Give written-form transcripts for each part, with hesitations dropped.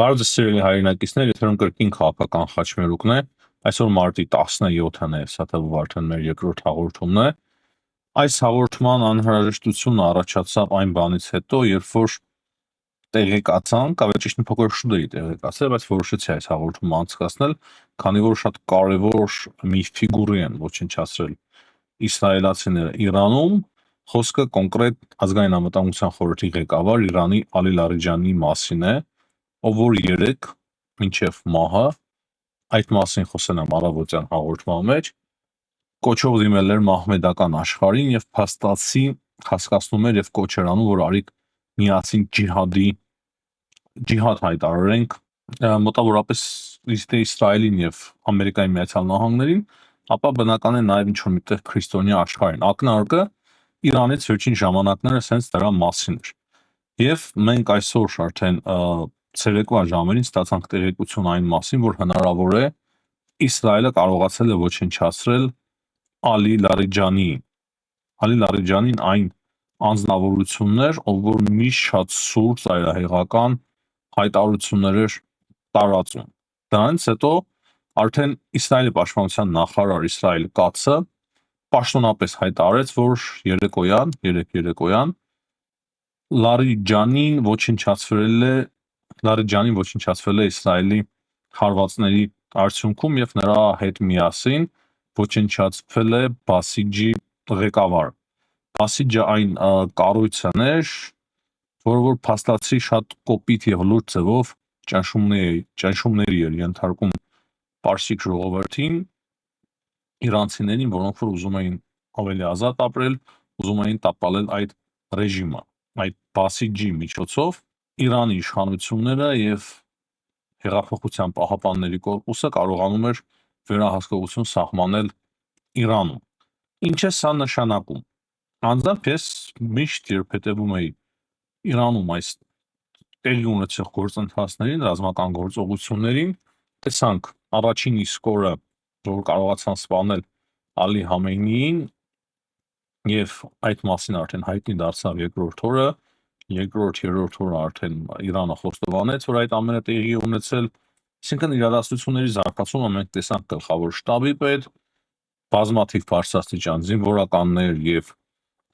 Բարև ձեզ սիրելի հայրենակիցներ, եթերում կրկին քաղաքական խաչմերուկն է։ Այսօր մարտի 17-ն է, սա թվում արդեն մեր երկրորդ հաղորդումն է։ Այս հաղորդման անհրաժեշտությունը առաջացավ այն բանից հետո, երբ որ տեղեկացանք, ավելի ճիշտ փոքր շուտ էի տեղեկացել, բայց որոշեցի այս հաղորդումը անցկացնել, քանի որ շատ կարևոր մի ֆիգուրի են ոչնչացրել իսրայելացիները Իրանում, խոսքը կոնկրետ ազգային անվտանգության խորհրդի ղեկավար Իրանի Ալի Լարիջանիի մասին է, ով որ 3 մինչև մահը, այդ մասին խոսել եմ առավոտյան հաղորդման մեջ, կոչով դիմել էր մահմեդական աշխարհին եւ փաստացի հասկացնում էր եւ կոչ էր անում, որ արիք միացին ջիհադ հայտարարենք մոտավորապես Իսրայելին եւ Ամերիկայի Միացյալ Նահանգներին, ապա բնական է նաեւ ինչ-որ միտեղ քրիստոնյա աշխարհին։ Ակնարկը Իրանից վերջին ժամանակներս հենց դրա մասին էր։ Եվ մենք այսօր արդեն ցերեկվա ժամերին ստացանք տեղեկություն այն մասին, որ հնարավոր է Իսրայելը կարողացել է ոչնչացրել Ալի Լարիջանիին։ Ալի Լարիջանին այն անձնավորությունն էր, ով որ միշտ շատ սուր ծայրահեղական հայտարարություններ էր տարածում։ Դրանից հետո արդեն Իսրայելի պաշտպանության նախարար Իսրայել Կացը պաշտոնապես հայտարարեց, որ երեկոյան Լարիջանին ոչնչացվել է Իսրայելի հարվածների արդյունքում եւ նրա հետ միասին ոչնչացվել է Բասիջի ղեկավարը։ Բասիջը այն կառույցն էր, որը որ փաստացի շատ կոպիտ եւ լուրջ ձևով ճնշումների էր ենթարկում պարսիկ ժողովրդին, իրանցիներին, որոնք որ ուզում էին ավելի ազատ ապրել, ուզում էին տապալել այդ ռեժիմը։ Այդ Բասիջի միջոցով Իրանի իշխանությունները եւ Հեղափոխության պահապանների կորպուսը կարողանում էր վերահսկողություն սահմանել Իրանում։ Ինչ է սա նշանակում։ Անձամբ ես միշտ երբ հետևում էի Իրանում այս տեղի ունեցող գործընթացներին, ռազմական գործողություններին, տեսանք առաջին իսկ օրը, որ կարողացան սպանել Ալի Համեյնիին, եւ այդ մասին արդեն հայտնի դարձավ երկրորդ օրը, երրորդ օրը արդեն Իրանը խոստովանեց, որ այդ ամենը տեղի ունեցել, այսինքն իրադարձությունների զարգացումը մենք տեսանք գլխավոր շտաբի պետ, բազմաթիվ բարձրաստիճան զինվորականներ եւ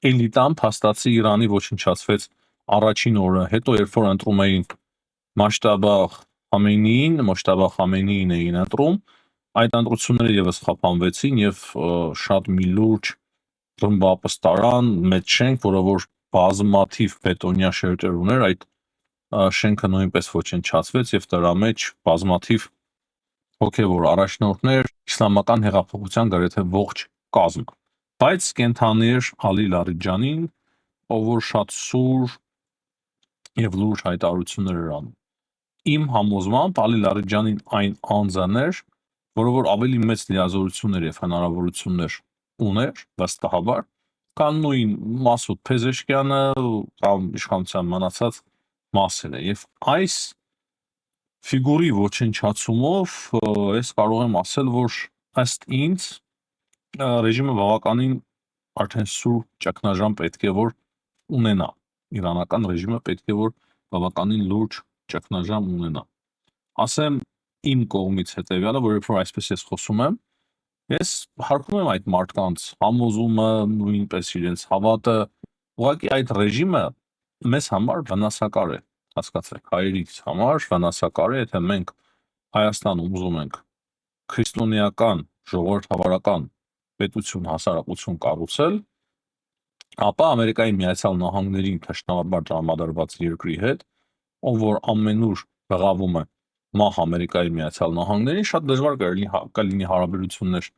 էլիտան փաստացի Իրանի ոչնչացվեց առաջին օրը, հետո երբ որ ընտրում էին Մոջտաբա Խամենեիին էին ընտրում, այդ ընտրությունները եւս խափանվեցին եւ շատ մի լուրջ ռմբապստարան, մեծ շենք, որը որ բազմաթիվ բետոնյա շերտեր ուներ, այդ շենքը նույնպես ոչնչացվեց եւ դրա մեջ բազմաթիվ հոգեվոր առաջնորդներ, իսլամական հեղափոխության գրեթե ողջ կազմը։ Բայց կենթանի էր Ալի Լարիջանին, ով որ շատ սուր եւ լուրջ հայտարարություններ էր անում։ Իմ համոզմամբ Ալի Լարիջանին այն անձն էր, որը որ ավելի մեծ լիազորություններ եւ հնարավորություններ ուներ, վստահաբար, կան նույն Մասուդ Փեզեշկյանը կամ իշխանության մնացած մասերը։ Եվ այս ֆիգուրի ոչնչացումով ես կարող եմ ասել, որ ըստ ինձ ռեժիմը բավականին արդեն սուր ճգնաժամ պետք է որ ունենա։ Իրանական ռեժիմը պետք է որ բավականին լուրջ ճգնաժամ ունենա։ Ասեմ իմ կողմից հետեւյալը, որ երբ որ այսպես ես խոսում եմ, ես հարգում եմ այդ մարդկանց համոզումը, նույնպես իրենց հավատը, ուղղակի այդ ռեժիմը մեզ համար վնասակար է, հասկացեք, հայերից համար վնասակար է, եթե մենք Հայաստանում ուզում ենք քրիստոնեական, ժողովրդավարական պետություն, հասարակություն կառուցել, ապա Ամերիկայի Միացյալ Նահանգներին թշնամաբար տրամադրված երկրի հետ, ով որ ամենուր բղավում է մահ Ամերիկայի Միացյալ Նահանգներին, շատ դժվար կլինի հարաբերություններ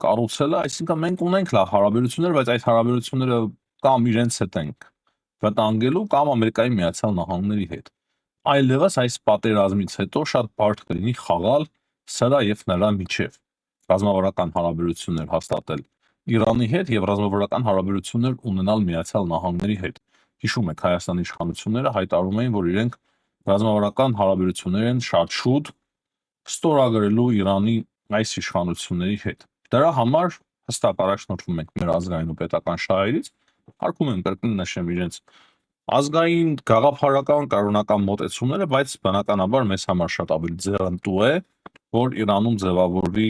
կառուցելը, այսինքն մենք ունենք լավ հարաբերություններ, բայց այդ հարաբերությունները կամ իրենց հետ ենք վտանգելու կամ Ամերիկայի Միացյալ Նահանգների հետ։ Այլևս այս պատերազմից հետո շատ բարդ կլինի խաղալ սրա եւ նրա միջև, ռազմավարական հարաբերություններ հաստատել Իրանի հետ եւ ռազմավարական հարաբերություններ ունենալ Միացյալ Նահանգների հետ։ Հիշում եք, Հայաստանի իշխանությունները հայտարարում էին, որ իրենք ռազմավարական հարաբերություններ են շատ շուտ ստորագրելու Իրանի այս իշխանությունների հետ։ Դրա համար հստակ առաջնորդվում ենք մեր ազգային ու պետական շահերից, հարկում եմ կրկին նշեմ իրենց ազգային գաղափարական կառավարական մոտեցումները, բայց բնականաբար մեզ համար շատ ավելի ձեռնտու է, որ Իրանում ձևավորվի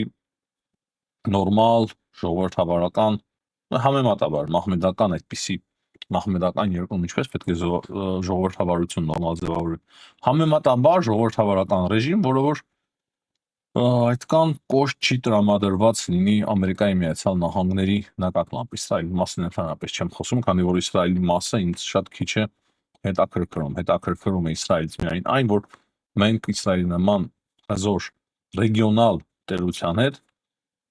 նորմալ ժողովրդավարական համեմատաբար մահմեդական այդպիսի մահմեդական երկրում ինչպես պետք է ժողովրդավարություն նորմալ ձևավորվի, համեմատաբար ժողովրդավարական ռեժիմ, որը որ այդքան կոշտ չի տրամադրված լինի Ամերիկայի Միացյալ Նահանգների նկատմամբ, Իսրայելի մասին ընդհանրապես չեմ խոսում, քանի որ Իսրայելի մասը ինձ շատ քիչ է հետաքրքրում է Իսրայելից միայն այն, որ մենք Իսրայելի նման հզոր ռեգիոնալ տերության հետ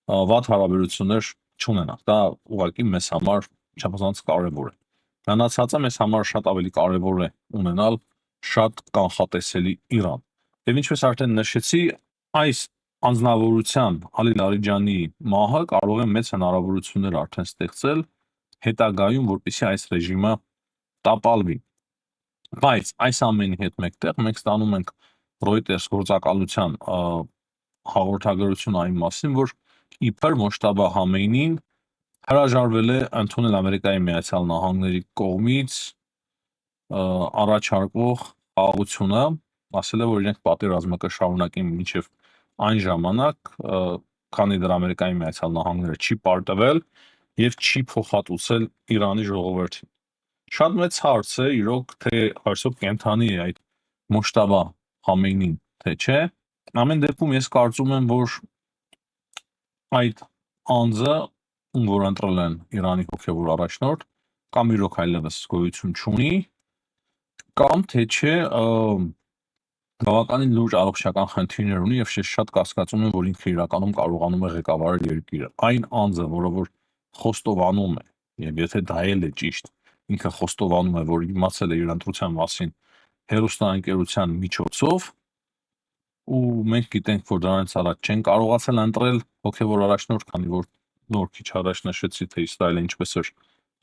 վատ հարաբերություններ չունենանք, դա ուղղակի մեզ համար չափազանց կարևոր է։ Մնացածը մեզ համար շատ ավելի կարևոր է ունենալ շատ կանխատեսելի Իրան։ Եվ ինչպես արդեն նշեցի, այս անձնավորության Ալի Լարիջանի մահը կարող է մեծ հնարավորություններ արդեն ստեղծել հետագայում, որպեսզի այս ռեժիմը տապալվի։ Բայց այս ամենի հետ մեկտեղ մենք ստանում ենք Reuters գործակալության հաղորդագրություն այն մասին, որ իբր Մոջթաբա Համեյնին հրաժարվել է ընդունել Ամերիկայի Միացյալ Նահանգների կողմից առաջարկվող խաղաղությունը, ասել է, որ իրենք պատերազմը կշարունակեն մինչև այն ժամանակ, քանի դեռ Ամերիկայի Միացյալ Նահանգները չի պարտվել եւ չի փոխհատուցել Իրանի ժողովրդին։ Շատ մեծ հարց է իրոք, թե արդյոք կենթանի է այդ Մոջթաբա Համեյնին, թե չէ։ Ամեն դեպքում ես կարծում եմ, որ այդ անձը, ում որ ընտրել են Իրանի հոգևոր առաջնորդ, կամ իրոք այլևս գոյություն չունի, կամ թե չէ բավականին լուրջ առողջական խնդիրներ ունի եւ շատ կասկածում եմ, որ ինքը իրականում կարողանում է ղեկավարել երկիրը։ Այն անձը, որը որ խոստովանում է, եւ եթե դա էլ է ճիշտ, ինքը խոստովանում է, որ իմացել է իր ընտրության մասին հերոստանգերության միջոցով, ու մենք գիտենք, որ դրանից առաջ չեն կարողացել ընտրել հոգևոր առաջնորդ, քանի որ նոր քիչ առաջ նշեցի, թե Իսրայելը ինչպես էր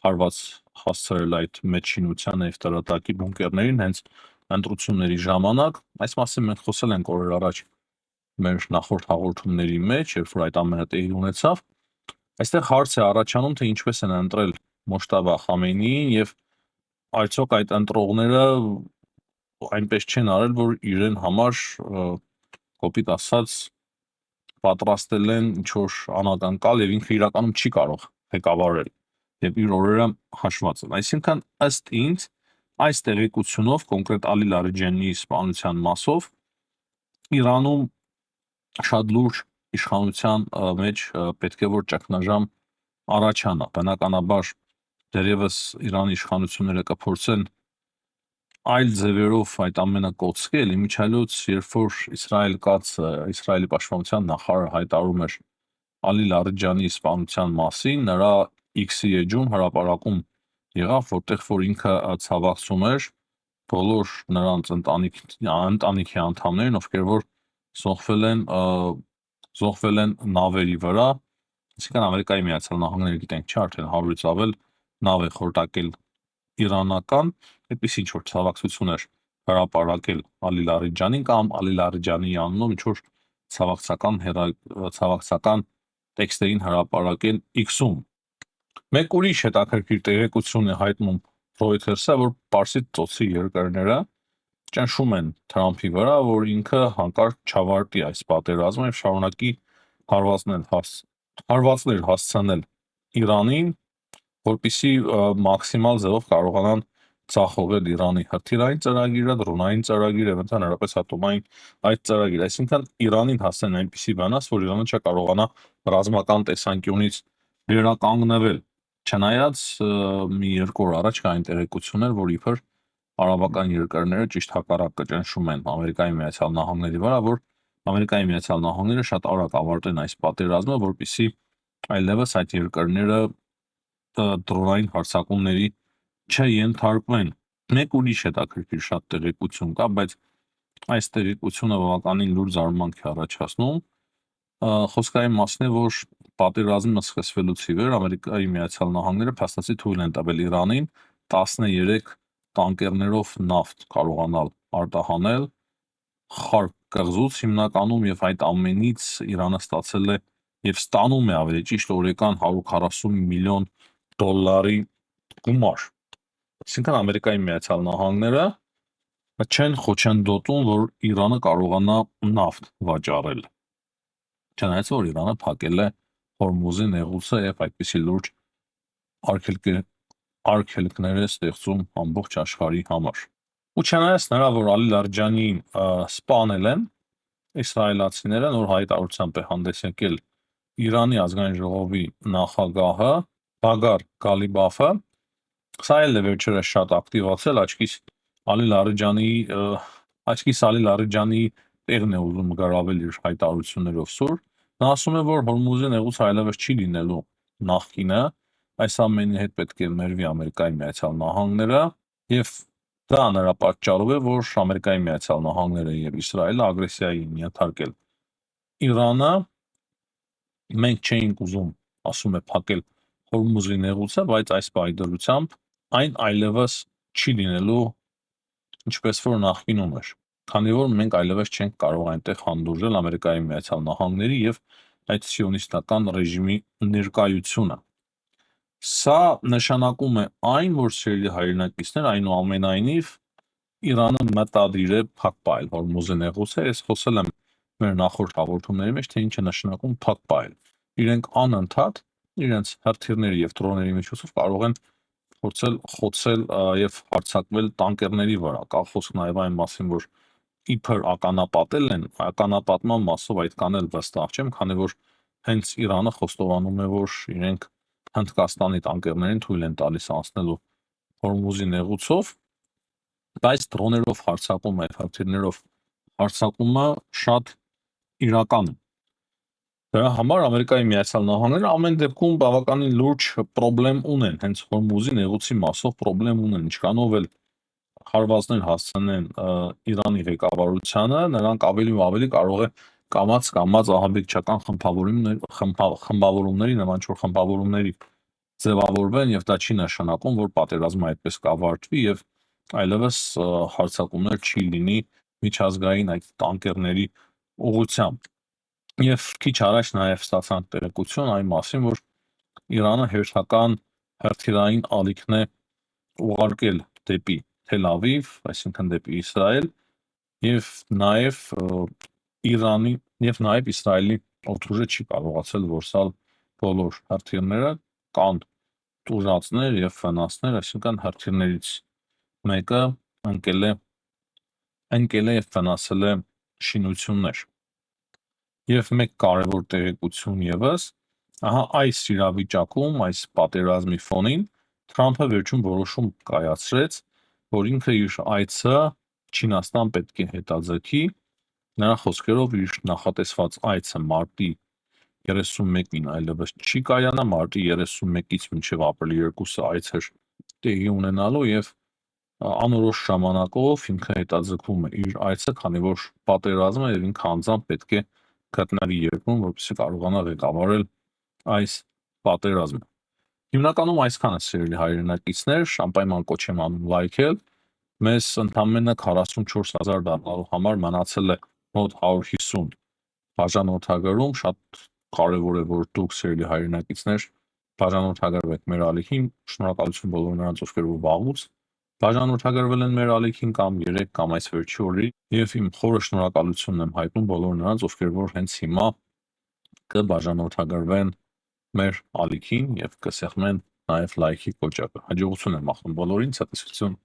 հարված հասցրել այդ մեջշինության եւ տարատակի բունկերներին հենց ընտրությունների ժամանակ։ Այս մասին մենք խոսել ենք օրեր առաջ մեր նախորդ հաղորդումների մեջ, երբ որ այդ ամենը տեղի ունեցավ։ Այստեղ հարց է առաջանում, թե ինչպես են ընտրել Մոջթաբա Խամեյնիին եւ արդյոք այդ ընտրողները այնպես չեն արել, որ իրեն համար կոպիտ ասած պատրաստել են ինչ-որ անակնկալ եւ ինքը իրականում չի կարող ղեկավարել եւ իր օրերը հաշված են։ Այսինքն ըստ ինձ այս տեղեկությունով կոնկրետ Ալի Լարիջանիի սպանության մասով Իրանում շատ լուրջ իշխանության մեջ պետք է որ ճգնաժամ առաջանա։ Բնականաբար դերևս Իրանի իշխանությունները կփորձեն այլ ձևերով այդ ամենը կոծկել, իմիջիայլոց երբ որ Իսրայել կացը, Իսրայելի պաշտպանության նախարարը հայտարարում էր Ալի Լարիջանի սպանության մասին, նրա X-ի էջում հրապարակում եղավ, որտեղ որ ինքը ցավակցում էր բոլոր նրանց ընտանիքի անդամներին, ովքեր որ զոհվել են նավերի վրա, այսինքն Ամերիկայի Միացյալ Նահանգները գիտենք, չէ, արդեն 100-ից ավել նավ է խորտակել իրանական, այդպես ինչ որ ցավակցություն էր հրապարակել Ալի Լարիջանին կամ Ալի Լարիջանի անունով ինչ որ ցավակցական տեքստերին հրապարակել X-ում։ Մեկ ուրիշ հետաքրքիր տեղեկություն է հայտնում Reuters-ը, որ Պարսից ծոցի երկրները ճնշում են Թրամփի վրա, որ ինքը հանկարծ չավարտի այս պատերազմը եւ շարունակի հարվածներ հասցնել Իրանին, որպեսզի մաքսիմալ ձևով կարողանան ցախողել Իրանի հրթիռային ծրագիրը, դրոնային ծրագիրը, ընդհանրապես ատոմային այդ ծրագիրը, այսինքն Իրանին հասցեն այնպիսի բանաս, որ Իրանը չկարողանա ռազմական տեսանկյունից վերականգնվել։ Չնայած մի երկու օր առաջ կային տեղեկություններ, որ իբր արաբական երկրները ճիշտ հակառակը ճնշում են Ամերիկայի Միացյալ Նահանգների վրա, որ Ամերիկայի Միացյալ Նահանգները շատ արագ ավարտեն այս պատերազմը, որպեսզի այլևս այդ երկրները դրոնային հարձակումների չենթարկվեն։ Մեկ ուրիշ հետաքրքիր շատ տեղեկություն կա, բայց այս տեղեկությունը բավականին լուրջ զարմանք է առաջացնում։ Խոսքային մասն է, որ պատերազմը սկսվելուց ի վեր Ամերիկայի Միացյալ Նահանգները փաստացի թույլ են տվել Իրանին 13 տանկերներով նավթ կարողանալ արտահանել Խարկ կղզուց հիմնականում, եւ այդ ամենից Իրանը ստացել է եւ ստանում է ավելի ճիշտ օրական 140 միլիոն դոլարի գումար։ Այսինքն Ամերիկայի Միացյալ Նահանգները չեն խոչընդոտում, որ Իրանը կարողանա նավթ վաճառել։ Չնայած որ Իրանը փակել է Հորմուզի նեղուցը եւ այդպիսի լուրջ արգելքներ է ստեղծում ամբողջ աշխարհի համար։ Ու չնայած նրա, որ Ալի Լարջանիին սպանել են իսրայելացիները, նոր հայտարարությամբ է հանդես եկել Իրանի ազգային ժողովի նախագահը Բագար Գալիբաֆը, սա էլ է վերջերս շատ ակտիվացել աչքիս Ալի Լարջանի տեղն է ուզում գրավել իր հայտարարություններով սուր։ Նա ասում է, որ Հորմուզի նեղուցը այլևս չի լինելու նախկինը, այս ամենի հետ պետք է մերվի Ամերիկայի Միացյալ Նահանգները եւ դա նրա պատճառով է, որ Ամերիկայի Միացյալ Նահանգները եւ Իսրայելը ագրեսիայի են ենթարկել Իրանը, մենք չէինք ուզում, ասում է, փակել Հորմուզի նեղուցը, բայց այս պայդրությամբ այն այլևս չի լինելու ինչպես որ նախկինում էր, քանի որ մենք այլևս չենք կարող այնտեղ հանդուրժել Ամերիկայի Միացյալ Նահանգների եւ այդ սիոնիստական ռեժիմի ներկայությունը։ Սա նշանակում է այն, որ սիրելի հայրենակիցներ, այնուամենայնիվ Իրանը մտադիր է փակ պահել Հորմուզի նեղուցը, ես խոսել եմ մեր նախորդ հաղորդումների մեջ, թե ինչ է նշանակում փակ պահել։ Իրենք անընդհատ իրենց հրթիռների եւ դրոնների միջոցով կարող են փորձել խոցել եւ հարձակվել տանկերների վրա։ Կա խոսք նաեւ այն մասին, որ իբր ականապատել են, ականապատման մասով այդքան էլ վստահ չեմ, քանի որ հենց Իրանը խոստովանում է, որ իրենք Հնդկաստանի տանկերներին թույլ են տալիս անցնելու Հորմուզի նեղուցով, բայց դրոներով հարձակումը եւ հրթիռներով հարձակումը շատ իրական է։ Դրա համար Ամերիկայի Միացյալ Նահանգները ամեն դեպքում բավականին լուրջ խնդրեմ ունեն, հենց Հորմուզի նեղուցի մասով խնդրեմ ունեն, ինչքանով էլ հարվածներ հասցնեն Իրանի ղեկավարությանը, նրանք ավելի ու ավելի կարող է կամաց ահաբեկչական խմբավորումների նման չոր խմբավորումների ձևավորվեն եւ դա չի նշանակում, որ պատերազմը այդպես կավարտվի եւ այլևս հարձակումներ չի լինի միջազգային այդ տանկերների ուղղությամբ։ Եվ քիչ առաջ նաև ստացանք տեղեկություն այն մասին, որ Իրանը հերթական հրթիռային ալիքն է ուղարկել դեպի Թել Ավիվ, այսինքն դեպի Իսրայել, եւ նաև Իսրայելի օդուժը չի կարողացել որսալ բոլոր հրթիռները, կան տուժածներ եւ վնասներ, այսինքն հրթիռներից մեկը ընկել է եւ վնասել է շինություններ։ Եվ մեկ կարևոր տեղեկություն եւս, այս իրավիճակում, այս պատերազմի ֆոնին Թրամփը վերջում որոշում կայացրեց, որ ինքը իր այցը Չինաստան պետք է հետաձգի, նրա խոսքերով իր նախատեսված այցը մարտի 31-ին այլևս չի կայանա, մարտի 31-ից մինչև ապրիլի 2-ը այցեր տեղի ունենալու եւ անորոշ ժամանակով ինքը հետաձգվում է իր այցը, քանի որ պատերազմը եւ ինքը անձամբ պետք է գտնվի երկրում, որպեսզի կարողանա ղեկավարել այս պատերազմը։ Հիմնականում այսքանը սիրելի հայրենակիցներ, անպայման կոչ եմ անում լայքել, մեզ ընդամենը 44,000 դառնալու համար մնացել է մոտ 150 բաժանորդագրում, շատ կարևոր է, որ դուք սիրելի հայրենակիցներ բաժանորդագրվեք մեր ալիքին, շնորհակալություն բոլոր նրանց, ովքեր որ վաղուց բաժանորդագրվել են մեր ալիքին կամ 3 կամ այս վերջի օրերի, եւ իմ խորը շնորհակալությունն եմ հայտնում բոլոր նրանց, ովքեր որ հենց հիմա կբաժանորդագրվեն մեր ալիքին եւ կսեղմեն նաեւ լայքի կոճակը։ Հաջողություն եմ մաղթում բոլորին, ցտեսություն,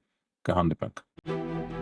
կհանդիպենք։